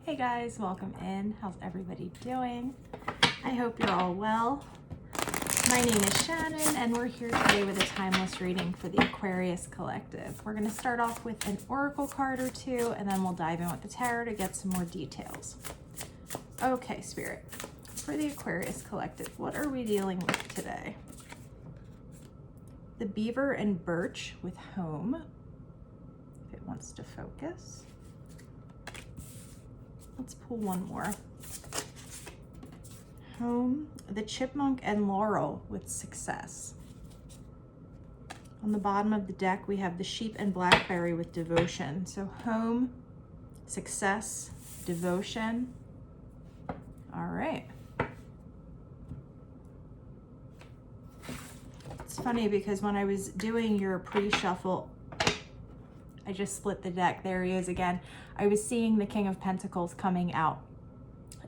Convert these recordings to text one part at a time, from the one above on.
Hey guys, welcome in. How's everybody doing? I hope you're all well. My name is Shannon and we're here today with a timeless reading for the Aquarius Collective. We're going to start off with an oracle card or two and then we'll dive in with the tarot to get some more details. Okay, Spirit. For the Aquarius Collective, what are we dealing with today? The beaver and birch with home, if it wants to focus. Let's pull one more. Home, the chipmunk and laurel with success. On the bottom of the deck, we have the sheep and blackberry with devotion. So home, success, devotion. All right. It's funny because when I was doing your pre-shuffle, I just split the deck. There he is again. I was seeing the King of Pentacles coming out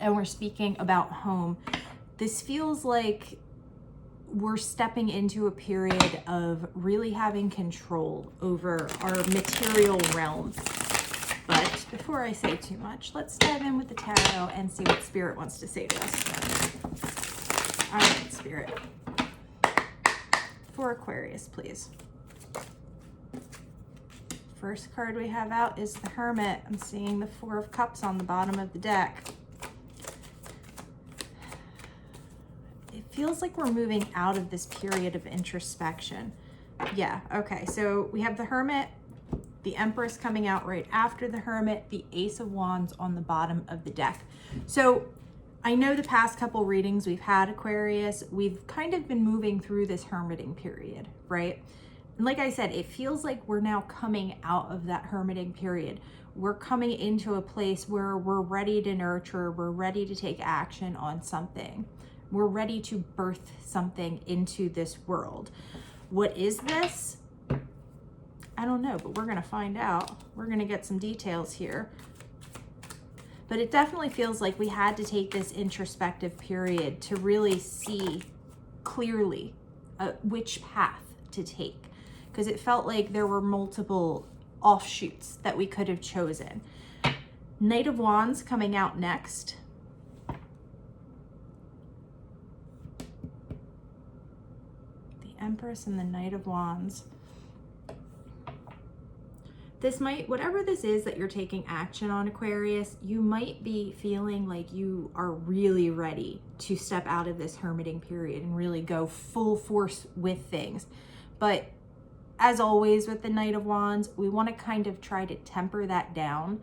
and we're speaking about home. This feels like we're stepping into a period of really having control over our material realm. But before I say too much, let's dive in with the tarot and see what Spirit wants to say to us. All right, Spirit. For Aquarius, please. First card we have out is the Hermit. I'm seeing the Four of Cups on the bottom of the deck. It feels like we're moving out of this period of introspection. Yeah, okay, so we have the Hermit, the Empress coming out right after the Hermit, the Ace of Wands on the bottom of the deck. So I know the past couple readings we've had, Aquarius, we've kind of been moving through this hermiting period, right? And like I said, it feels like we're now coming out of that hermiting period. We're coming into a place where we're ready to nurture, we're ready to take action on something. We're ready to birth something into this world. What is this? I don't know, but we're gonna find out. We're gonna get some details here. But it definitely feels like we had to take this introspective period to really see clearly which path to take. Because it felt like there were multiple offshoots that we could have chosen. Knight of Wands coming out next. The Empress and the Knight of Wands. This might, whatever this is that you're taking action on, Aquarius, you might be feeling like you are really ready to step out of this hermiting period and really go full force with things. But as always with the Knight of Wands, we want to kind of try to temper that down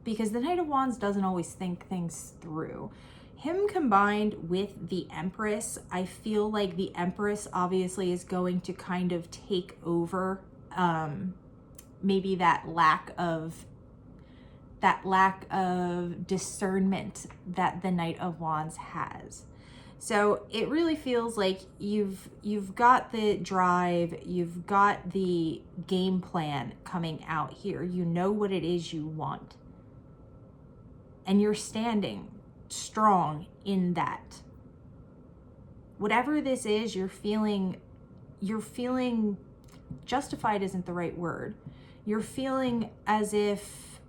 because the Knight of Wands doesn't always think things through. Him combined with the Empress, I feel like the Empress obviously is going to kind of take over maybe that lack of discernment that the Knight of Wands has. So it really feels like you've got the drive, you've got the game plan coming out here. You know what it is you want. And you're standing strong in that. Whatever this is, you're feeling justified isn't the right word. You're feeling as if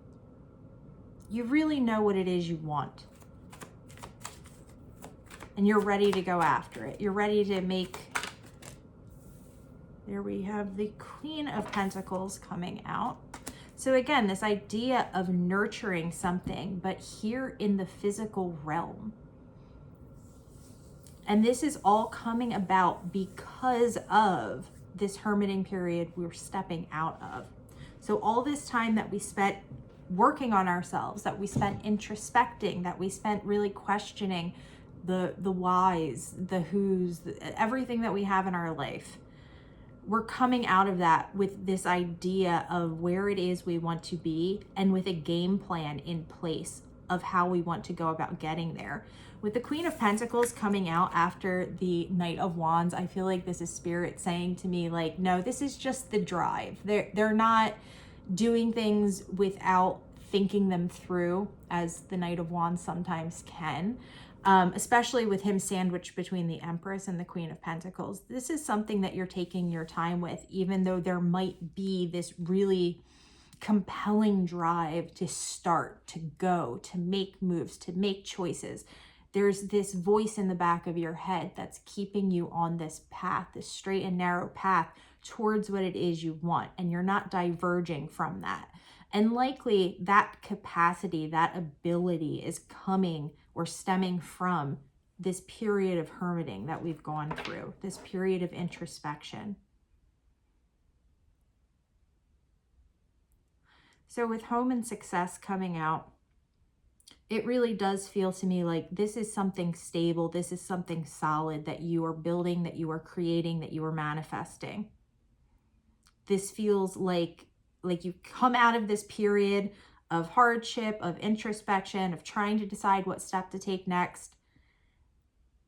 you really know what it is you want. And you're ready to go after it. You're ready to make, there we have the Queen of Pentacles coming out. So again, this idea of nurturing something, but here in the physical realm. And this is all coming about because of this hermiting period we're stepping out of. So all this time that we spent working on ourselves, that we spent introspecting, that we spent really questioning the whys, the whos, everything that we have in our life. We're coming out of that with this idea of where it is we want to be and with a game plan in place of how we want to go about getting there. With the Queen of Pentacles coming out after the Knight of Wands, I feel like this is Spirit saying to me, like, no, this is just the drive. They're not doing things without thinking them through, as the Knight of Wands sometimes can. Especially with him sandwiched between the Empress and the Queen of Pentacles. This is something that you're taking your time with, even though there might be this really compelling drive to start, to go, to make moves, to make choices. There's this voice in the back of your head that's keeping you on this path, this straight and narrow path towards what it is you want, and you're not diverging from that. And likely that capacity, that ability is coming or stemming from this period of hermiting that we've gone through, this period of introspection. So with home and success coming out, it really does feel to me like this is something stable. This is something solid that you are building, that you are creating, that you are manifesting. This feels like you come out of this period of hardship, of introspection, of trying to decide what step to take next.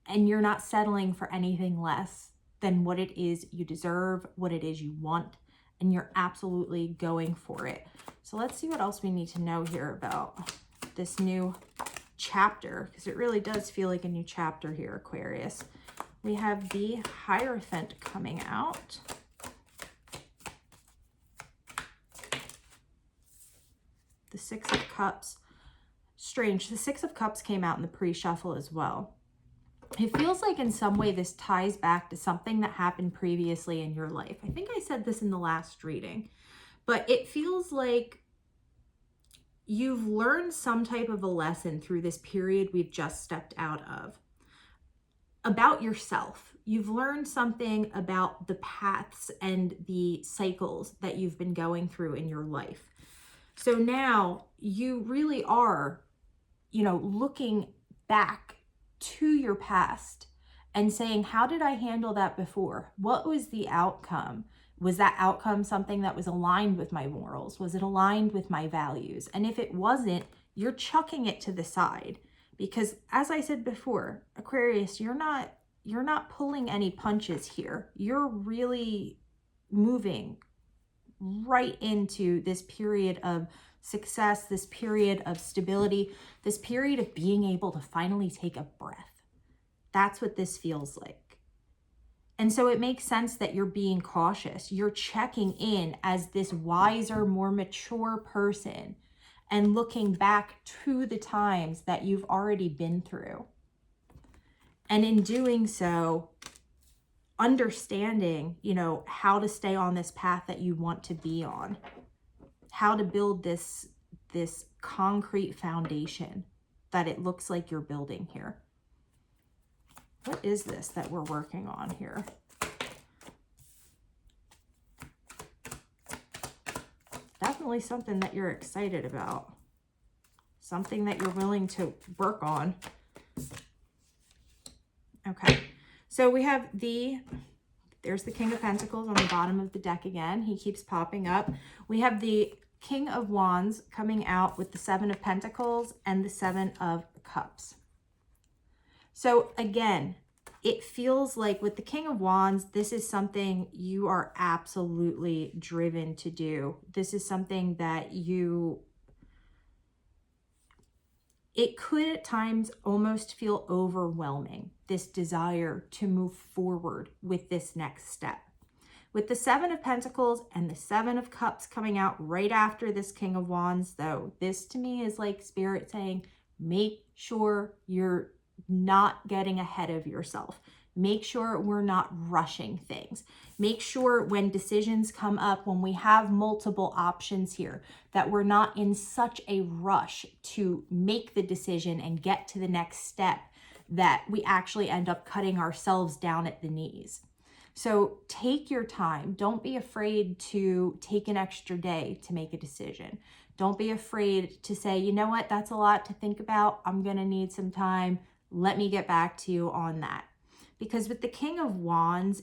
And you're not settling for anything less than what it is you deserve, what it is you want, and you're absolutely going for it. So let's see what else we need to know here about this new chapter, because it really does feel like a new chapter here, Aquarius. We have the Hierophant coming out. The Six of Cups. Strange, the Six of Cups came out in the pre-shuffle as well. It feels like in some way this ties back to something that happened previously in your life. I think I said this in the last reading, but it feels like you've learned some type of a lesson through this period we've just stepped out of about yourself. You've learned something about the paths and the cycles that you've been going through in your life. So now you really are, looking back to your past and saying, how did I handle that before? What was the outcome? Was that outcome something that was aligned with my morals? Was it aligned with my values? And if it wasn't, you're chucking it to the side, because as I said before, Aquarius, you're not pulling any punches here. You're really moving right into this period of success, this period of stability, this period of being able to finally take a breath. That's what this feels like. And so it makes sense that you're being cautious. You're checking in as this wiser, more mature person and looking back to the times that you've already been through. And in doing so, understanding, how to stay on this path that you want to be on, how to build this concrete foundation that it looks like you're building here. What is this that we're working on here? Definitely something that you're excited about, something that you're willing to work on. Okay. So we have there's the King of Pentacles on the bottom of the deck again. He keeps popping up. We have the King of Wands coming out with the Seven of Pentacles and the Seven of Cups. So again, it feels like with the King of Wands, this is something you are absolutely driven to do. This is something that it could at times almost feel overwhelming, this desire to move forward with this next step. With the Seven of Pentacles and the Seven of Cups coming out right after this King of Wands, though, this to me is like Spirit saying, make sure you're not getting ahead of yourself. Make sure we're not rushing things. Make sure when decisions come up, when we have multiple options here, that we're not in such a rush to make the decision and get to the next step that we actually end up cutting ourselves down at the knees. So take your time. Don't be afraid to take an extra day to make a decision. Don't be afraid to say, you know what, that's a lot to think about. I'm going to need some time. Let me get back to you on that. Because with the King of Wands,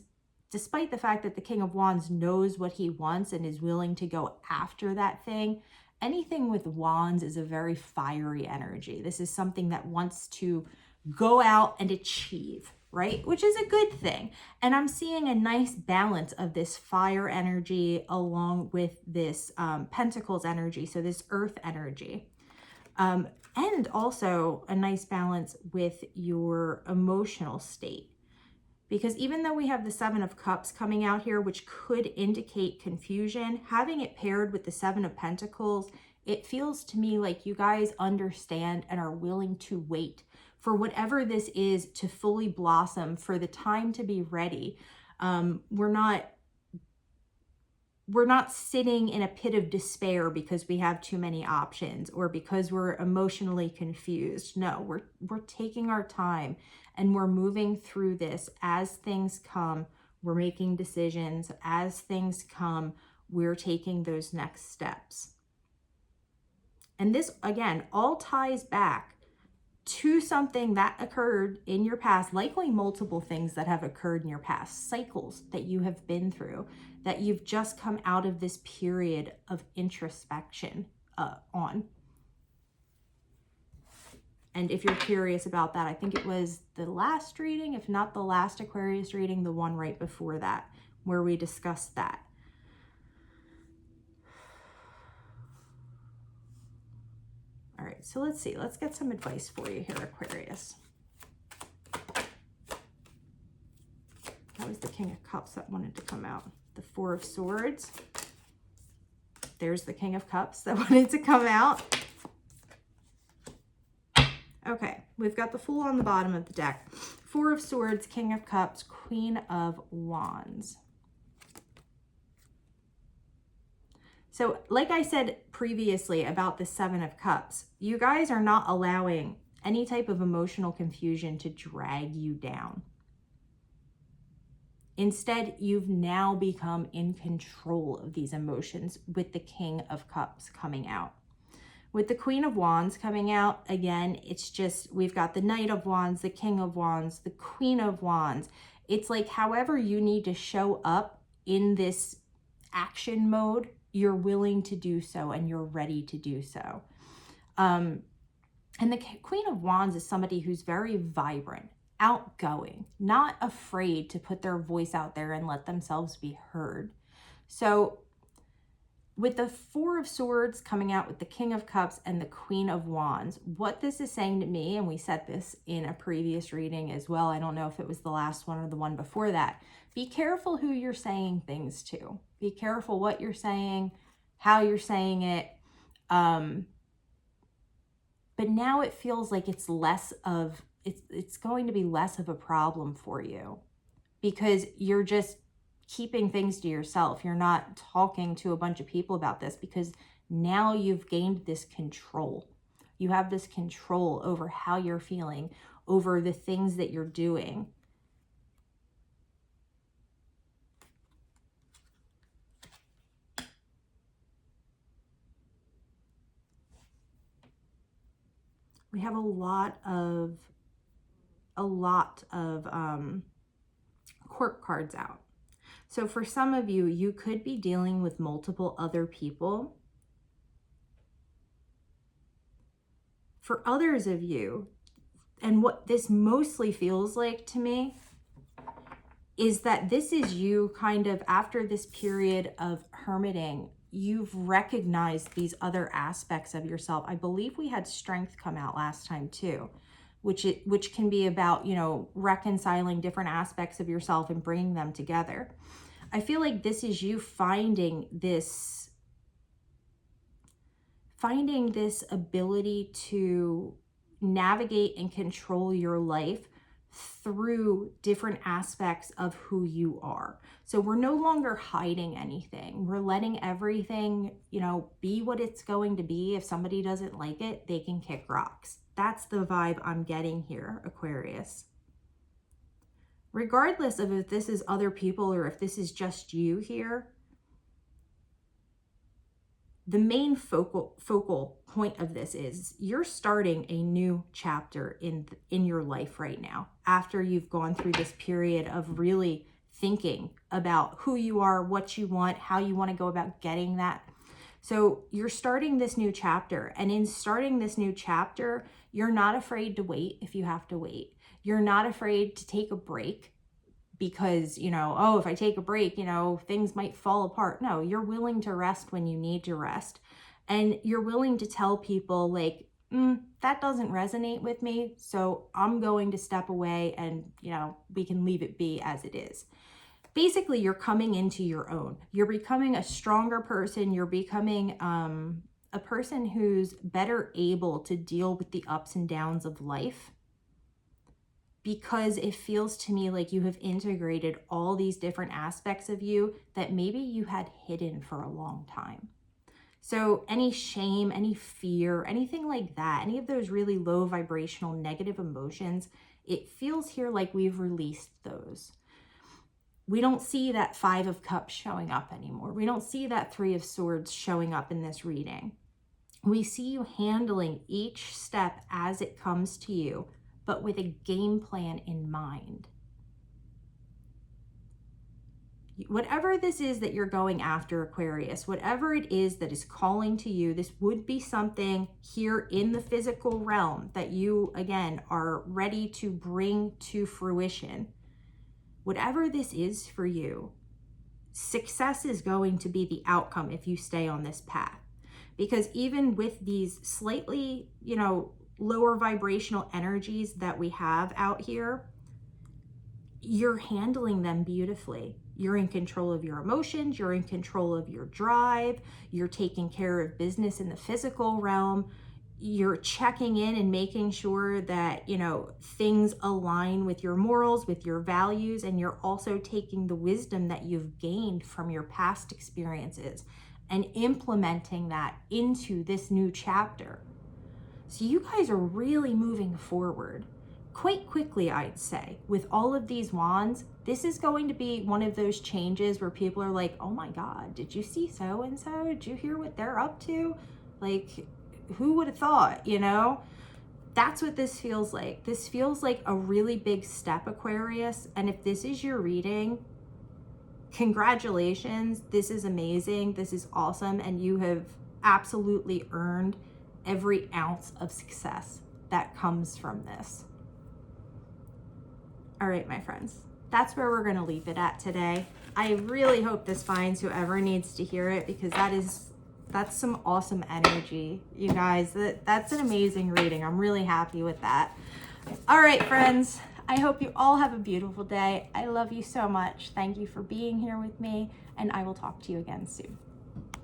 despite the fact that the King of Wands knows what he wants and is willing to go after that thing, anything with wands is a very fiery energy. This is something that wants to go out and achieve, right? Which is a good thing. And I'm seeing a nice balance of this fire energy along with this Pentacles energy, so this earth energy. And also a nice balance with your emotional state. Because even though we have the Seven of Cups coming out here, which could indicate confusion, having it paired with the Seven of Pentacles, it feels to me like you guys understand and are willing to wait for whatever this is to fully blossom, for the time to be ready. We're not sitting in a pit of despair because we have too many options or because we're emotionally confused. No, we're taking our time and we're moving through this as things come. We're making decisions as things come. We're taking those next steps. And this, again, all ties back to something that occurred in your past, likely multiple things that have occurred in your past, cycles that you have been through, that you've just come out of this period of introspection on. And if you're curious about that, I think it was the last reading, if not the last Aquarius reading, the one right before that, where we discussed that. All right, so let's see. Let's get some advice for you here, Aquarius. That was the King of Cups that wanted to come out. The Four of Swords. There's the King of Cups that wanted to come out. Okay, we've got the Fool on the bottom of the deck. Four of Swords, King of Cups, Queen of Wands. So like I said previously about the Seven of Cups, you guys are not allowing any type of emotional confusion to drag you down. Instead, you've now become in control of these emotions with the King of Cups coming out. With the Queen of Wands coming out, again, it's just, we've got the Knight of Wands, the King of Wands, the Queen of Wands. It's like however you need to show up in this action mode, you're willing to do so and you're ready to do so. And the Queen of Wands is somebody who's very vibrant, outgoing, not afraid to put their voice out there and let themselves be heard. So with the Four of Swords coming out with the King of Cups and the Queen of Wands, what this is saying to me, and we said this in a previous reading as well, I don't know if it was the last one or the one before that, be careful who you're saying things to. Be careful what you're saying, how you're saying it. But now it feels like it's going to be less of a problem for you because you're just keeping things to yourself. You're not talking to a bunch of people about this because now you've gained this control. You have this control over how you're feeling, over the things that you're doing. We have a lot of court cards out. So for some of you, you could be dealing with multiple other people. For others of you, and what this mostly feels like to me, is that this is you kind of after this period of hermiting, you've recognized these other aspects of yourself. I believe we had strength come out last time too, which can be about, you know, reconciling different aspects of yourself and bringing them together. I feel like this is you finding this ability to navigate and control your life through different aspects of who you are. So we're no longer hiding anything. We're letting everything, you know, be what it's going to be. If somebody doesn't like it, they can kick rocks. That's the vibe I'm getting here, Aquarius. Regardless of if this is other people or if this is just you here, the main focal point of this is you're starting a new chapter in your life right now, after you've gone through this period of really thinking about who you are, what you want, how you want to go about getting that. So you're starting this new chapter, and in starting this new chapter, you're not afraid to wait if you have to wait. You're not afraid to take a break because, you know, oh, if I take a break, you know, things might fall apart. No, you're willing to rest when you need to rest. And you're willing to tell people, like, that doesn't resonate with me, so I'm going to step away and, you know, we can leave it be as it is. Basically, you're coming into your own. You're becoming a stronger person. You're becoming a person who's better able to deal with the ups and downs of life, because it feels to me like you have integrated all these different aspects of you that maybe you had hidden for a long time. So any shame, any fear, anything like that, any of those really low vibrational negative emotions, it feels here like we've released those. We don't see that 5 of Cups showing up anymore. We don't see that 3 of Swords showing up in this reading. We see you handling each step as it comes to you, but with a game plan in mind. Whatever this is that you're going after, Aquarius, whatever it is that is calling to you, this would be something here in the physical realm that you, again, are ready to bring to fruition. Whatever this is for you, success is going to be the outcome if you stay on this path. Because even with these slightly, you know, lower vibrational energies that we have out here, you're handling them beautifully. You're in control of your emotions. You're in control of your drive. You're taking care of business in the physical realm. You're checking in and making sure that, you know, things align with your morals, with your values, and you're also taking the wisdom that you've gained from your past experiences and implementing that into this new chapter. So you guys are really moving forward quite quickly, I'd say. With all of these wands, this is going to be one of those changes where people are like, oh my God, did you see so-and-so? Did you hear what they're up to? Like, who would have thought, you know? That's what this feels like. This feels like a really big step, Aquarius. And if this is your reading, congratulations. This is amazing. This is awesome. And you have absolutely earned every ounce of success that comes from this. All right, my friends, that's where we're going to leave it at today. I really hope this finds whoever needs to hear it, because that's some awesome energy, you guys. That's an amazing reading. I'm really happy with that. All right, friends, I hope you all have a beautiful day. I love you so much. Thank you for being here with me, and I will talk to you again soon.